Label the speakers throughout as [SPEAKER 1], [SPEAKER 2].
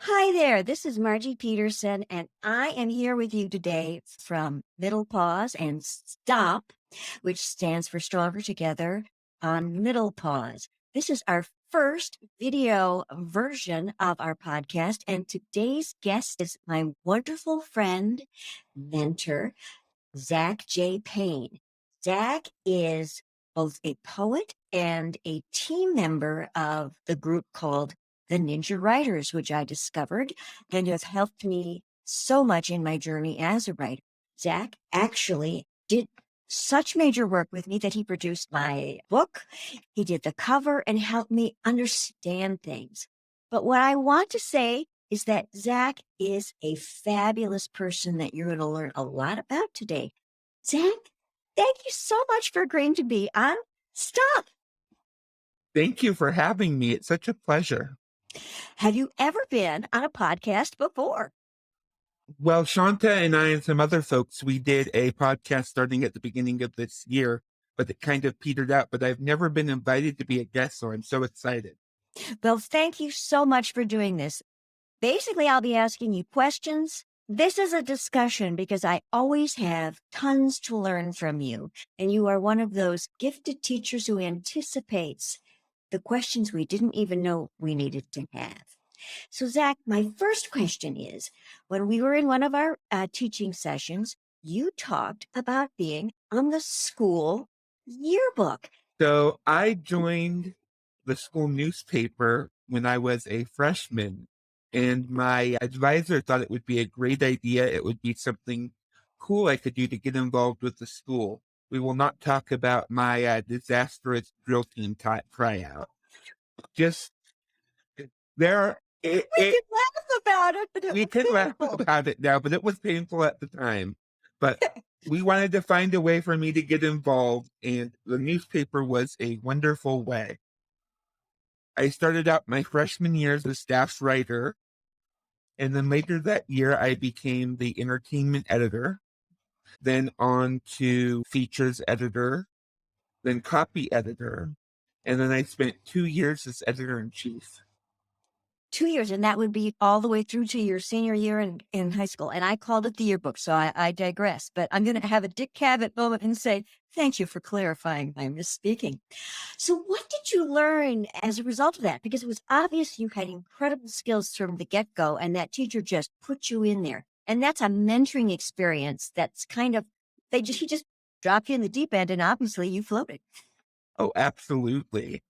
[SPEAKER 1] Hi there, this is Margie Peterson, and I am here with you today from Middle Pause and Stop, which stands for Stronger Together on Middle Pause. This is our first video version of our podcast, and today's guest is my wonderful friend, mentor, Zach J. Payne. Zach is both a poet and a team member of the group called the Ninja Writers, which I discovered and has helped me so much in my journey as a writer. Zach actually did such major work with me that he produced my book, he did the cover, and helped me understand things. But what I want to say is that Zach is a fabulous person that you're going to learn a lot about today. Zach, thank you so much for agreeing to be on Stop.
[SPEAKER 2] Thank you for having me. It's such a pleasure.
[SPEAKER 1] Have you ever been on a podcast before?
[SPEAKER 2] Well, Shanta and I and some other folks, we did a podcast starting at the beginning of this year, but it kind of petered out. But I've never been invited to be a guest, so I'm so excited.
[SPEAKER 1] Well, thank you so much for doing this. Basically, I'll be asking you questions. This is a discussion because I always have tons to learn from you. And you are one of those gifted teachers who anticipates the questions we didn't even know we needed to have. So, Zach, my first question is, when we were in one of our teaching sessions, you talked about being on the school yearbook.
[SPEAKER 2] So I joined the school newspaper when I was a freshman, and my advisor thought it would be a great idea. It would be something cool I could do to get involved with the school. We will not talk about my disastrous drill team tryout. Just there.
[SPEAKER 1] We can laugh about it, but
[SPEAKER 2] We can laugh about it now, but it was painful at the time. But we wanted to find a way for me to get involved, and the newspaper was a wonderful way. I started out my freshman year as a staff writer, and then later that year I became the entertainment editor, then on to features editor, then copy editor, and then I spent 2 years as editor-in-chief.
[SPEAKER 1] 2 years, and that would be all the way through to your senior year in high school. And I called it the yearbook, so I digress. But I'm going to have a Dick Cavett moment and say, thank you for clarifying my misspeaking. So what did you learn as a result of that? Because it was obvious you had incredible skills from the get-go, and that teacher just put you in there. And that's a mentoring experience that's kind of, he just dropped you in the deep end, and obviously you floated.
[SPEAKER 2] Oh, absolutely.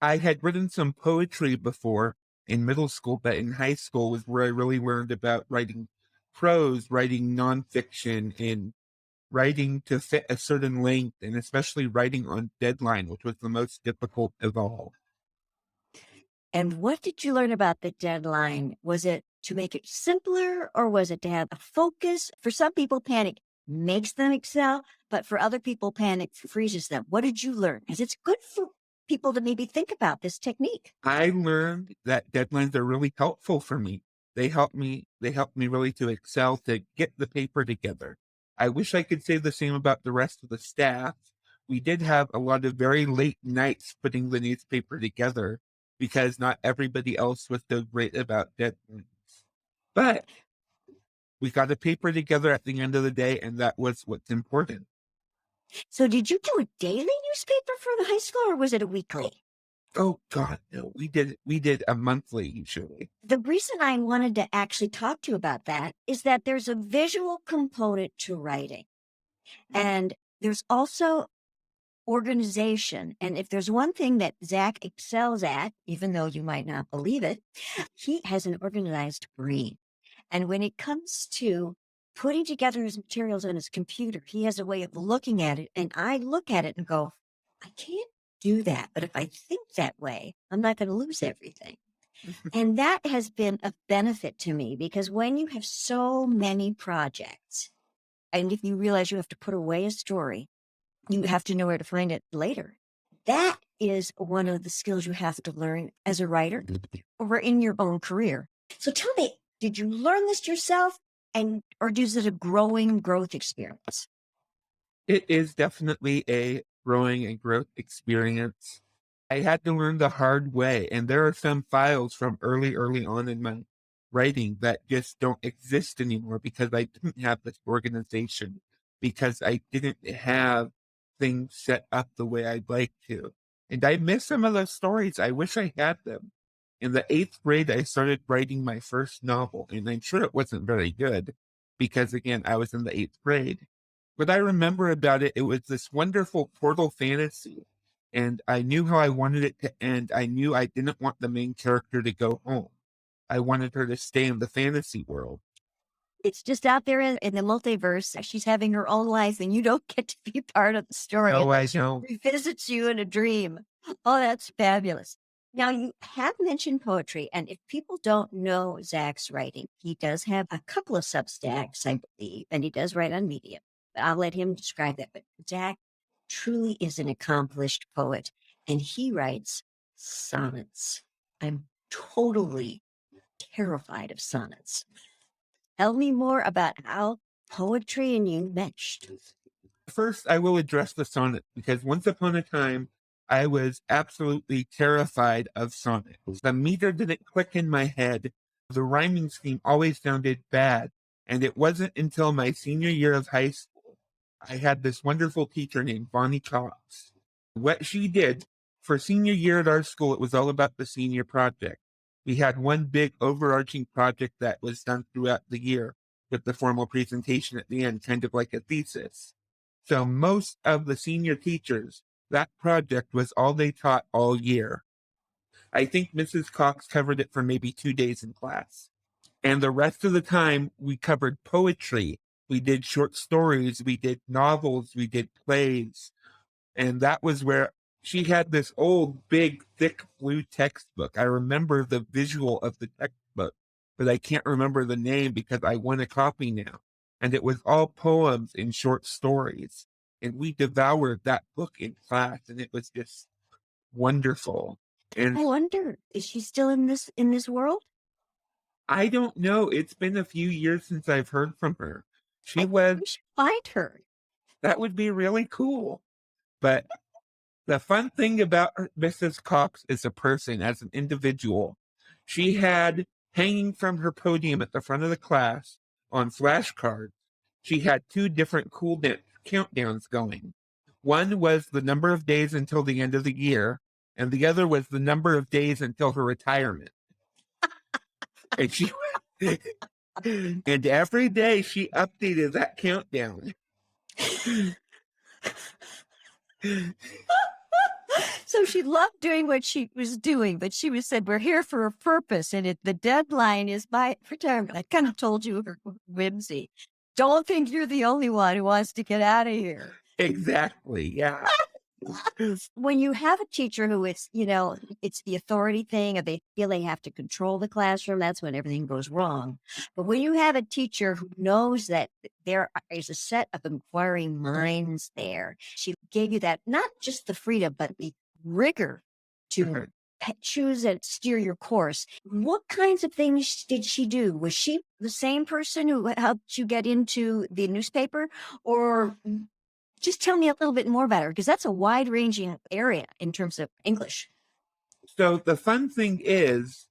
[SPEAKER 2] I had written some poetry before in middle school, but in high school was where I really learned about writing prose, writing nonfiction, and writing to fit a certain length, and especially writing on deadline, which was the most difficult of all.
[SPEAKER 1] And what did you learn about the deadline? Was it to make it simpler, or was it to have a focus? For some people, panic makes them excel, but for other people, panic freezes them. What did you learn? Because it's good for people to maybe think about this technique.
[SPEAKER 2] I learned that deadlines are really helpful for me. They helped me really to excel, to get the paper together. I wish I could say the same about the rest of the staff. We did have a lot of very late nights putting the newspaper together because not everybody else was so great about deadlines. But we got the paper together at the end of the day, and that was what's important.
[SPEAKER 1] So did you do a daily newspaper for the high school, or was it a weekly?
[SPEAKER 2] Oh God, no, we did a monthly usually.
[SPEAKER 1] The reason I wanted to actually talk to you about that is that there's a visual component to writing, and there's also organization. And if there's one thing that Zach excels at, even though you might not believe it, he has an organized brain. And when it comes to putting together his materials on his computer, he has a way of looking at it. And I look at it and go, I can't do that. But if I think that way, I'm not going to lose everything. And that has been a benefit to me, because when you have so many projects, and if you realize you have to put away a story, you have to know where to find it later. That is one of the skills you have to learn as a writer or in your own career. So tell me, did you learn this yourself, or is it a growth experience?
[SPEAKER 2] It is definitely a growing and growth experience. I had to learn the hard way, and there are some files from early on in my writing that just don't exist anymore because I didn't have this organization, because I didn't have things set up the way I'd like to. And I miss some of those stories. I wish I had them. In the eighth grade, I started writing my first novel, and I'm sure it wasn't very good because, again, I was in the eighth grade. What I remember about it, it was this wonderful portal fantasy, and I knew how I wanted it to end. I knew I didn't want the main character to go home. I wanted her to stay in the fantasy world.
[SPEAKER 1] It's just out there in the multiverse. She's having her own life, and you don't get to be part of the story.
[SPEAKER 2] Oh, I
[SPEAKER 1] She
[SPEAKER 2] know.
[SPEAKER 1] revisits you in a dream. Oh, that's fabulous. Now, you have mentioned poetry, and if people don't know Zach's writing, he does have a couple of Substacks, I believe, and he does write on Medium. But I'll let him describe that. But Zach truly is an accomplished poet, and he writes sonnets. I'm totally terrified of sonnets. Tell me more about how poetry and you meshed.
[SPEAKER 2] First, I will address the sonnet because once upon a time, I was absolutely terrified of sonnets. The meter didn't click in my head. The rhyming scheme always sounded bad. And it wasn't until my senior year of high school, I had this wonderful teacher named Bonnie Cox. What she did for senior year at our school, it was all about the senior project. We had one big overarching project that was done throughout the year with the formal presentation at the end, kind of like a thesis. So most of the senior teachers, that project was all they taught all year. I think Mrs. Cox covered it for maybe 2 days in class. And the rest of the time, we covered poetry. We did short stories. We did novels. We did plays. And that was where she had this old, big, thick blue textbook. I remember the visual of the textbook, but I can't remember the name because I want a copy now. And it was all poems and short stories. And we devoured that book in class, and it was just wonderful. And
[SPEAKER 1] I wonder, is she still in this world?
[SPEAKER 2] I don't know. It's been a few years since I've heard from her. She
[SPEAKER 1] I
[SPEAKER 2] was,
[SPEAKER 1] we should find her.
[SPEAKER 2] that would be really cool. But the fun thing about Mrs. Cox as a person, as an individual, she had hanging from her podium at the front of the class on flashcards, she had two different countdowns going. One was the number of days until the end of the year, and the other was the number of days until her retirement. And she and every day she updated that countdown.
[SPEAKER 1] So she loved doing what she was doing, but she was said, we're here for a purpose, and the deadline is by retirement. I kind of told you her whimsy. Don't think you're the only one who wants to get out of here.
[SPEAKER 2] Exactly, yeah.
[SPEAKER 1] When you have a teacher who is, it's the authority thing, or they feel they have to control the classroom, that's when everything goes wrong. But when you have a teacher who knows that there is a set of inquiring minds there, she gave you that, not just the freedom, but the rigor to choose and steer your course. What kinds of things did she do? Was she the same person who helped you get into the newspaper, or just tell me a little bit more about her, because that's a wide-ranging area in terms of English.
[SPEAKER 2] So the fun thing is,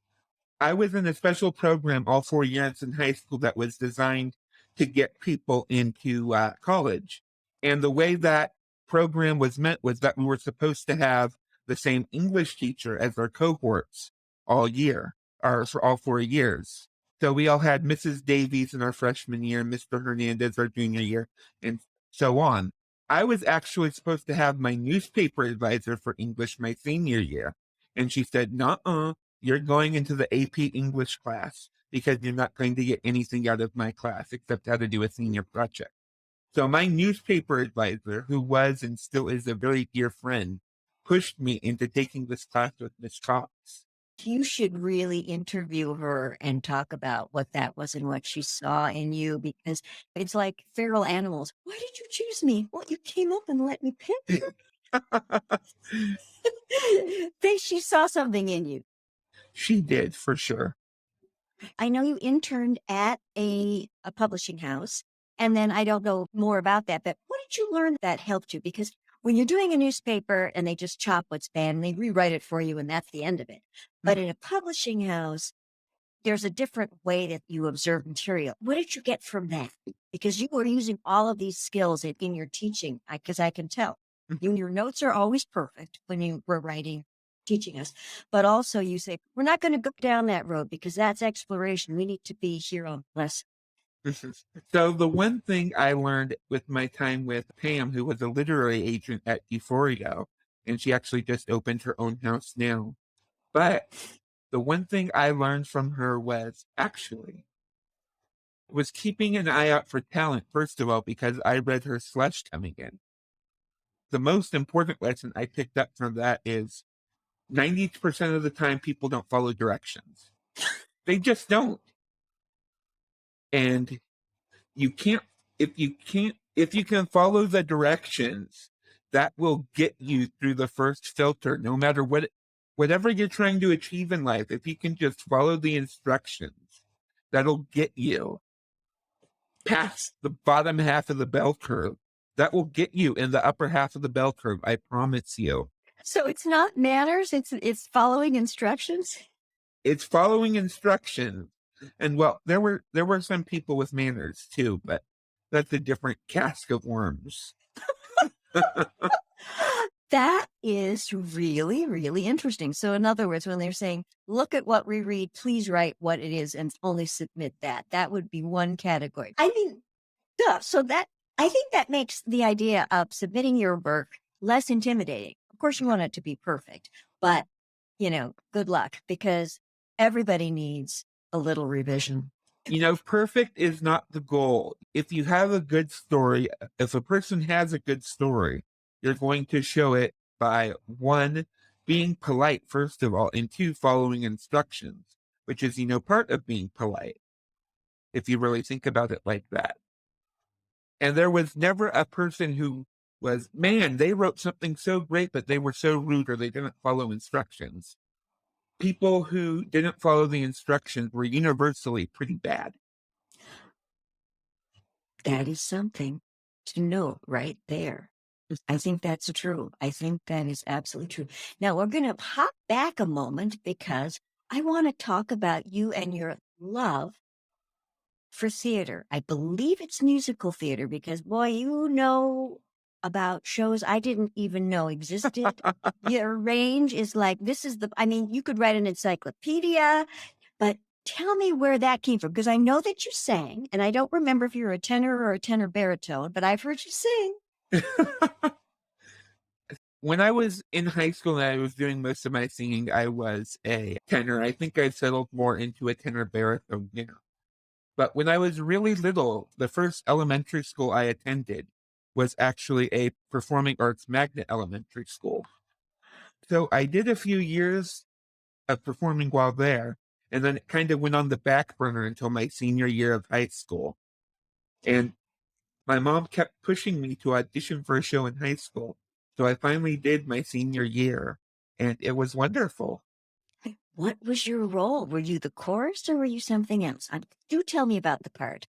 [SPEAKER 2] I was in a special program all 4 years in high school that was designed to get people into college. And the way that program was meant was that we were supposed to have the same English teacher as our cohorts all year, or for all 4 years. So we all had Mrs. Davies in our freshman year, Mr. Hernandez our junior year, and so on. I was actually supposed to have my newspaper advisor for English my senior year. And she said, "Nuh-uh, you're going into the AP English class because you're not going to get anything out of my class except how to do a senior project." So my newspaper advisor, who was and still is a very dear friend, pushed me into taking this class with Miss Cox.
[SPEAKER 1] You should really interview her and talk about what that was and what she saw in you, because it's like feral animals. Why did you choose me? Well, you came up and let me pick you. She saw something in you.
[SPEAKER 2] She did, for sure.
[SPEAKER 1] I know you interned at a publishing house, and then I don't know more about that, but what did you learn that helped you? Because when you're doing a newspaper and they just chop what's bad and they rewrite it for you and that's the end of it. But in a publishing house, there's a different way that you observe material. What did you get from that? Because you were using all of these skills in your teaching, because I can tell. Your notes are always perfect when you were writing, teaching us. But also you say, we're not going to go down that road because that's exploration. We need to be here on lesson.
[SPEAKER 2] So the one thing I learned with my time with Pam, who was a literary agent at Euphoria, and she actually just opened her own house now. But the one thing I learned from her was keeping an eye out for talent, first of all, because I read her Slush coming in. The most important lesson I picked up from that is 90% of the time people don't follow directions. They just don't. And you can't, if you can follow the directions, that will get you through the first filter, no matter whatever you're trying to achieve in life. If you can just follow the instructions, that'll get you past the bottom half of the bell curve. That will get you in the upper half of the bell curve. I promise you.
[SPEAKER 1] So it's not manners. It's following instructions.
[SPEAKER 2] It's following instructions. And well, there were some people with manners too, but that's a different cask of worms.
[SPEAKER 1] That is really, really interesting. So in other words, when they're saying, look at what we read, please write what it is and only submit that. That would be one category. I mean, so that, I think that makes the idea of submitting your work less intimidating. Of course, you want it to be perfect, but good luck, because everybody needs a little revision.
[SPEAKER 2] Perfect is not the goal. If you have a good story, if a person has a good story, you're going to show it by, one, being polite, first of all, and two, following instructions, which is, part of being polite, if you really think about it like that. And there was never a person who was, man, they wrote something so great, but they were so rude or they didn't follow instructions. People who didn't follow the instructions were universally pretty bad.
[SPEAKER 1] That is something to know right there. I think that's true. I think that is absolutely true. Now we're going to hop back a moment because I want to talk about you and your love for theater. I believe it's musical theater because, boy, you know about shows I didn't even know existed. Your range is like, you could write an encyclopedia, but tell me where that came from, because I know that you sang, and I don't remember if you're a tenor or a tenor baritone, but I've heard you sing.
[SPEAKER 2] When I was in high school and I was doing most of my singing, I was a tenor. I think I settled more into a tenor baritone now. But when I was really little, the first elementary school I attended was actually a performing arts magnet elementary school. So I did a few years of performing while there, and then it kind of went on the back burner until my senior year of high school. And my mom kept pushing me to audition for a show in high school. So I finally did my senior year, and it was wonderful.
[SPEAKER 1] What was your role? Were you the chorus or were you something else? Do tell me about the part.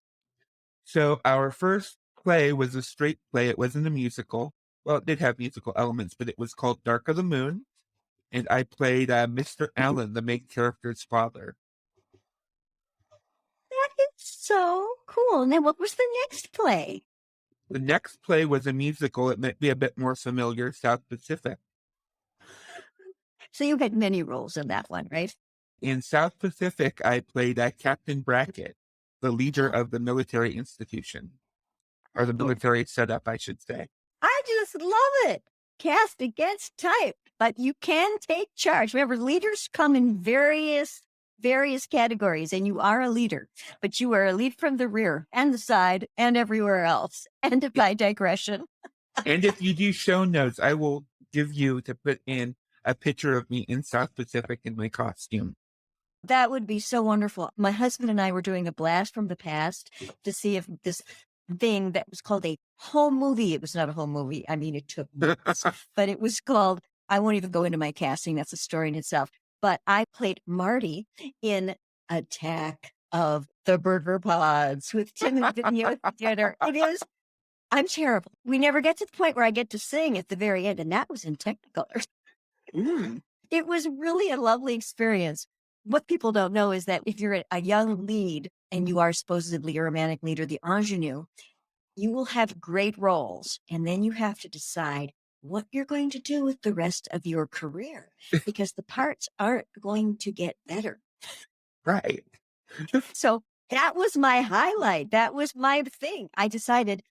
[SPEAKER 2] So our first play was a straight play. It wasn't a musical. Well, it did have musical elements, but it was called Dark of the Moon. And I played Mr. Allen, the main character's father.
[SPEAKER 1] That is so cool. And then what was the next play?
[SPEAKER 2] The next play was a musical. It might be a bit more familiar, South Pacific.
[SPEAKER 1] So you had many roles in that one, right?
[SPEAKER 2] In South Pacific, I played Captain Brackett, the leader of the military institution, or the military setup, I should say.
[SPEAKER 1] I just love it. Cast against type, but you can take charge. Remember, leaders come in various categories, and you are a leader, but you are a lead from the rear and the side and everywhere else. And by digression.
[SPEAKER 2] And if you do show notes, I will give you to put in a picture of me in South Pacific in my costume.
[SPEAKER 1] That would be so wonderful. My husband and I were doing a blast from the past to see if this thing that was called a home movie. It was not a home movie. I mean, it took months, but it was called, I won't even go into my casting. That's a story in itself. But I played Marty in Attack of the Burger Pods with Tim and Vigneault Theater. I'm terrible. We never get to the point where I get to sing at the very end, and that was in Technicolor. It was really a lovely experience. What people don't know is that if you're a young lead and you are supposedly a romantic lead or the ingenue, you will have great roles. And then you have to decide what you're going to do with the rest of your career because the parts aren't going to get better.
[SPEAKER 2] Right.
[SPEAKER 1] So that was my highlight. That was my thing. I decided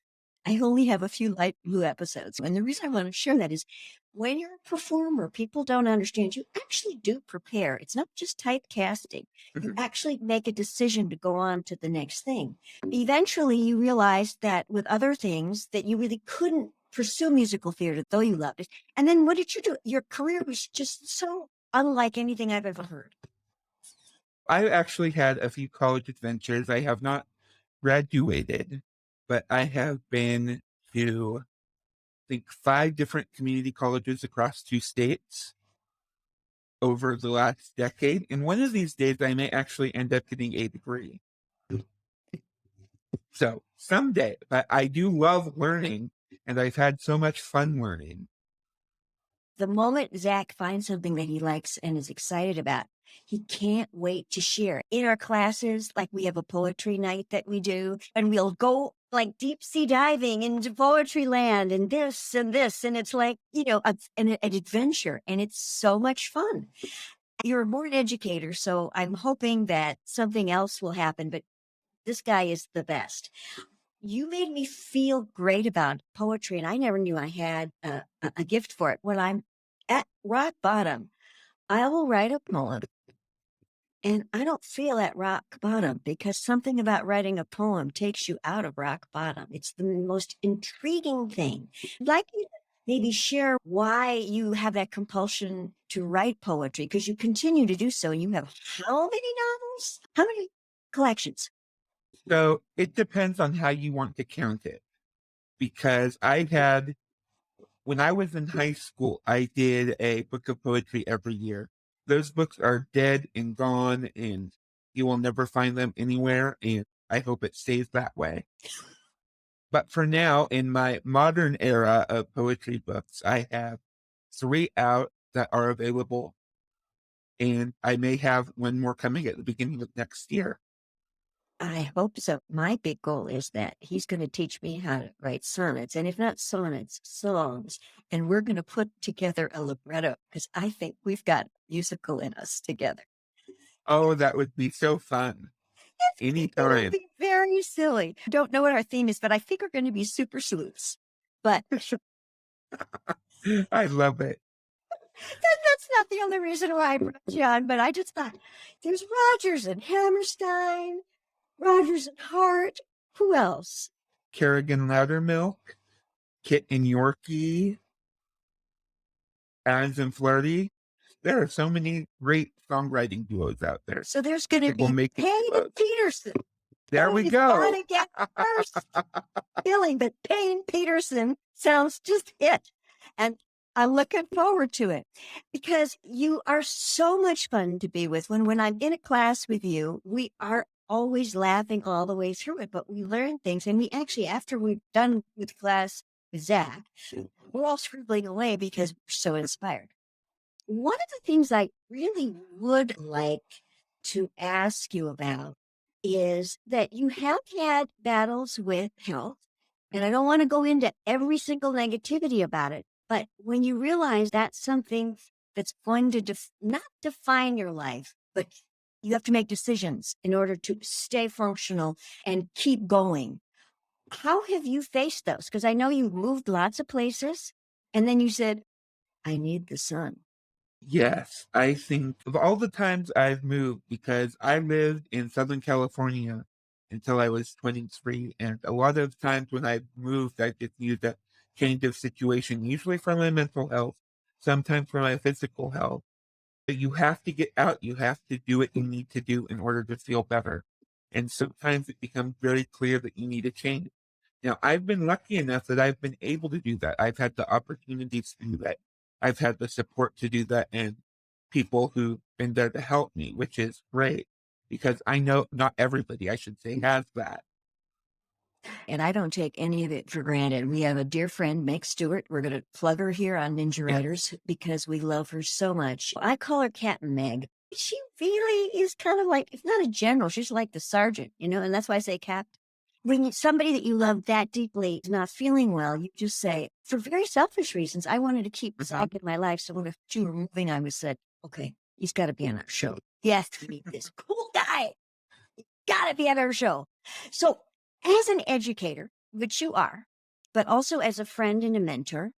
[SPEAKER 1] I only have a few light blue episodes. And the reason I want to share that is when you're a performer, people don't understand you actually do prepare. It's not just typecasting. You actually make a decision to go on to the next thing. Eventually you realize that with other things that you really couldn't pursue musical theater, though you loved it. And then what did you do? Your career was just so unlike anything I've ever heard.
[SPEAKER 2] I actually had a few college adventures. I have not graduated, but I have been to, I think, 5 different community colleges across 2 states over the last decade. And one of these days, I may actually end up getting a degree. So someday, but I do love learning, and I've had so much fun learning.
[SPEAKER 1] The moment Zach finds something that he likes and is excited about, he can't wait to share. In our classes, like we have a poetry night that we do, and we'll go like deep sea diving into poetry land and this and this. And it's like, an adventure, and it's so much fun. You're a born educator, so I'm hoping that something else will happen, but this guy is the best. You made me feel great about poetry, and I never knew I had a gift for it. When I'm at rock bottom, I will write a poem, and I don't feel at rock bottom because something about writing a poem takes you out of rock bottom. It's the most intriguing thing. I'd like you to maybe share why you have that compulsion to write poetry, because you continue to do so. You have how many novels? How many collections?
[SPEAKER 2] So it depends on how you want to count it. Because when I was in high school, I did a book of poetry every year. Those books are dead and gone, and you will never find them anywhere. And I hope it stays that way. But for now, in my modern era of poetry books, I have 3 out that are available. And I may have one more coming at the beginning of next year.
[SPEAKER 1] I hope so. My big goal is that he's going to teach me how to write sonnets, and if not sonnets, songs. And we're going to put together a libretto because I think we've got musical in us together.
[SPEAKER 2] Oh, that would be so fun.
[SPEAKER 1] It'll
[SPEAKER 2] Anytime.
[SPEAKER 1] be very silly. I don't know what our theme is, but I think we're going to be super sleuths. But
[SPEAKER 2] I love it.
[SPEAKER 1] that's not the only reason why I brought you on, but I just thought there's Rogers and Hammerstein, Rogers and Hart. Who else?
[SPEAKER 2] Kerrigan Loudermilk, Kit and Yorkie, Adams and Flirty. There are so many great songwriting duos out there.
[SPEAKER 1] So there's going to
[SPEAKER 2] It will
[SPEAKER 1] be
[SPEAKER 2] make
[SPEAKER 1] Payne and Peterson.
[SPEAKER 2] There we
[SPEAKER 1] He's
[SPEAKER 2] go.
[SPEAKER 1] gonna get first billing, but Payne Peterson sounds just it. And I'm looking forward to it because you are so much fun to be with. When I'm in a class with you, we are always laughing all the way through it, but we learn things. And we actually, after we're done with class with Zach, we're all scribbling away because we're so inspired. One of the things I really would like to ask you about is that you have had battles with health, and I don't want to go into every single negativity about it, but when you realize that's something that's going to not define your life, but you have to make decisions in order to stay functional and keep going. How have you faced those? Because I know you moved lots of places, and then you said, I need the sun.
[SPEAKER 2] Yes, I think of all the times I've moved, because I lived in Southern California until I was 23. And a lot of times when I've moved, I just needed a change of situation, usually for my mental health, sometimes for my physical health. But you have to get out. You have to do what you need to do in order to feel better. And sometimes it becomes very clear that you need a change. Now, I've been lucky enough that I've been able to do that. I've had the opportunities to do that. I've had the support to do that, and people who've been there to help me, which is great, because I know not everybody, I should say, has that.
[SPEAKER 1] And I don't take any of it for granted. We have a dear friend, Meg Stewart. We're going to plug her here on Ninja
[SPEAKER 2] Yeah.
[SPEAKER 1] Writers because we love her so much. I call her Captain Meg. She really is kind of like, if not a general, she's like the sergeant, and that's why I say captain. When somebody that you love that deeply is not feeling well, you just say, for very selfish reasons, I wanted to keep Zach in my life. So when you were moving, I was said, okay, he's got to be on our show. He has to meet this cool guy. Got to be on our show. So as an educator, which you are, but also as a friend and a mentor,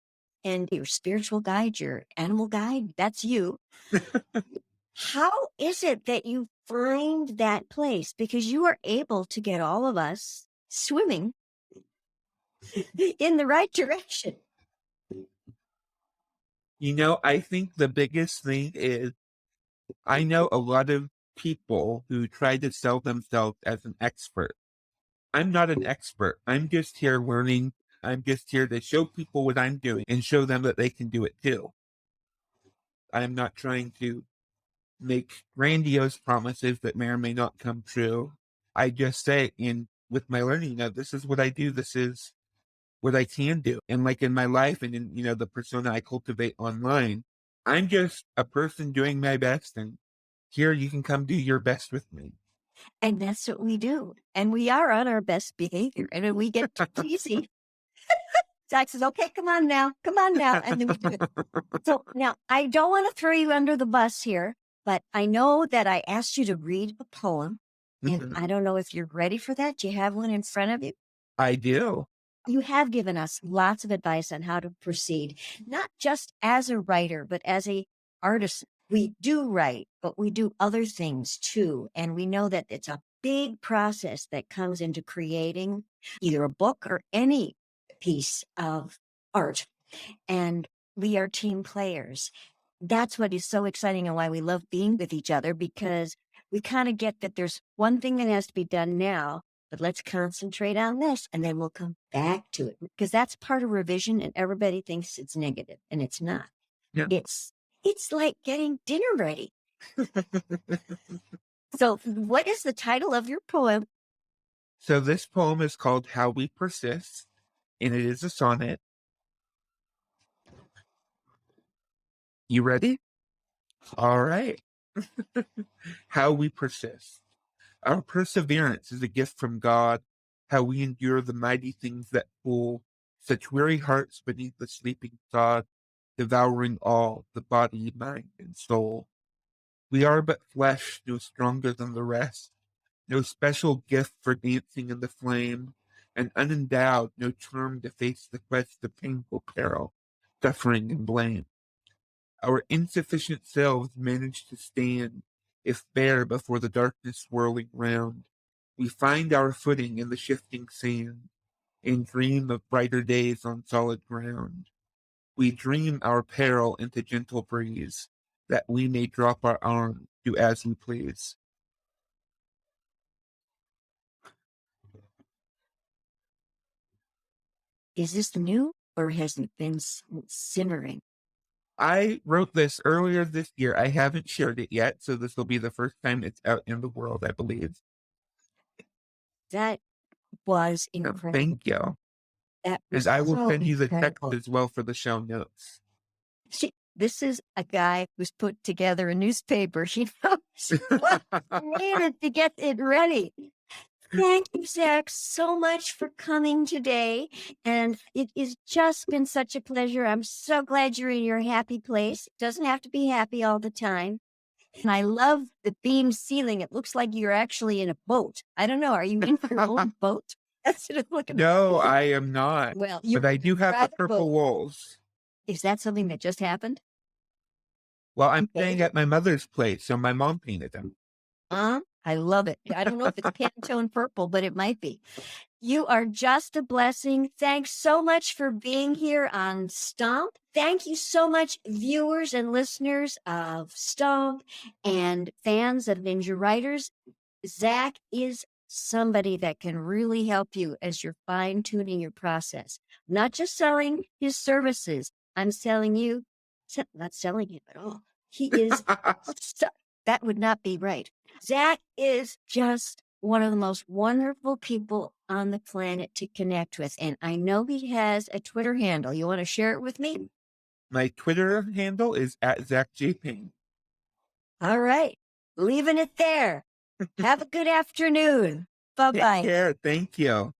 [SPEAKER 1] and your spiritual guide, your animal guide, that's you. How is it that you find that place? Because you are able to get all of us swimming in the right direction.
[SPEAKER 2] I think the biggest thing is I know a lot of people who try to sell themselves as an expert. I'm not an expert. I'm just here learning. I'm just here to show people what I'm doing and show them that they can do it too. I'm not trying to make grandiose promises that may or may not come true. I just say with my learning, this is what I do. This is what I can do. And like in my life and in, the persona I cultivate online, I'm just a person doing my best. And here you can come do your best with me.
[SPEAKER 1] And that's what we do. And we are on our best behavior. And then we get easy. Zach says, okay, come on now. And then we do it. So now I don't want to throw you under the bus here, but I know that I asked you to read a poem. And I don't know if you're ready for that. Do you have one in front of you?
[SPEAKER 2] I do.
[SPEAKER 1] You have given us lots of advice on how to proceed, not just as a writer, but as a artist. We do write, but we do other things too. And we know that it's a big process that comes into creating either a book or any piece of art. And we are team players. That's what is so exciting and why we love being with each other, because we kind of get that there's one thing that has to be done now, but let's concentrate on this and then we'll come back to it, because that's part of revision and everybody thinks it's negative and it's not.
[SPEAKER 2] Yeah.
[SPEAKER 1] It's like getting dinner ready. So what is the title of your poem?
[SPEAKER 2] So this poem is called How We Persist, and it is a sonnet. You ready? All right. How we persist. Our perseverance is a gift from God. How we endure the mighty things that fool such weary hearts beneath the sleeping sod, devouring all, the body, mind, and soul. We are but flesh, no stronger than the rest, no special gift for dancing in the flame, and unendowed, no charm to face the quest of painful peril, suffering, and blame. Our insufficient selves manage to stand, if bare before the darkness swirling round. We find our footing in the shifting sand, and dream of brighter days on solid ground. We dream our peril into gentle breeze, that we may drop our arms, do as we please.
[SPEAKER 1] Is this new or has it been simmering?
[SPEAKER 2] I wrote this earlier this year. I haven't shared it yet, so this will be the first time it's out in the world, I believe.
[SPEAKER 1] That was incredible.
[SPEAKER 2] Thank you.
[SPEAKER 1] That was
[SPEAKER 2] And I will
[SPEAKER 1] so
[SPEAKER 2] send you the text
[SPEAKER 1] incredible.
[SPEAKER 2] as well for the show notes.
[SPEAKER 1] See, this is a guy who's put together a newspaper. He knows what needed to get it ready. Thank you, Zach, so much for coming today. And it has just been such a pleasure. I'm so glad you're in your happy place. It doesn't have to be happy all the time. And I love the beam ceiling. It looks like you're actually in a boat. I don't know. Are you in your own boat? That's what it's looking like.
[SPEAKER 2] No, I am not.
[SPEAKER 1] Well,
[SPEAKER 2] but I do have the purple wolves.
[SPEAKER 1] Is that something that just happened?
[SPEAKER 2] Well, I'm staying at my mother's place, so my mom painted them.
[SPEAKER 1] I love it. I don't know if it's Pantone purple, but it might be. You are just a blessing. Thanks so much for being here on Stomp. Thank you so much, viewers and listeners of Stomp and fans of Ninja Writers. Zach is somebody that can really help you as you're fine-tuning your process. Not just selling his services. I'm selling you, not selling him at all. He is, that would not be right. Zach is just one of the most wonderful people on the planet to connect with. And I know he has a Twitter handle. You want to share it with me?
[SPEAKER 2] My Twitter handle is @ZachJPayne.
[SPEAKER 1] All right. leaving it there. Have a good afternoon.
[SPEAKER 2] Take
[SPEAKER 1] Bye-bye.
[SPEAKER 2] care. Thank you.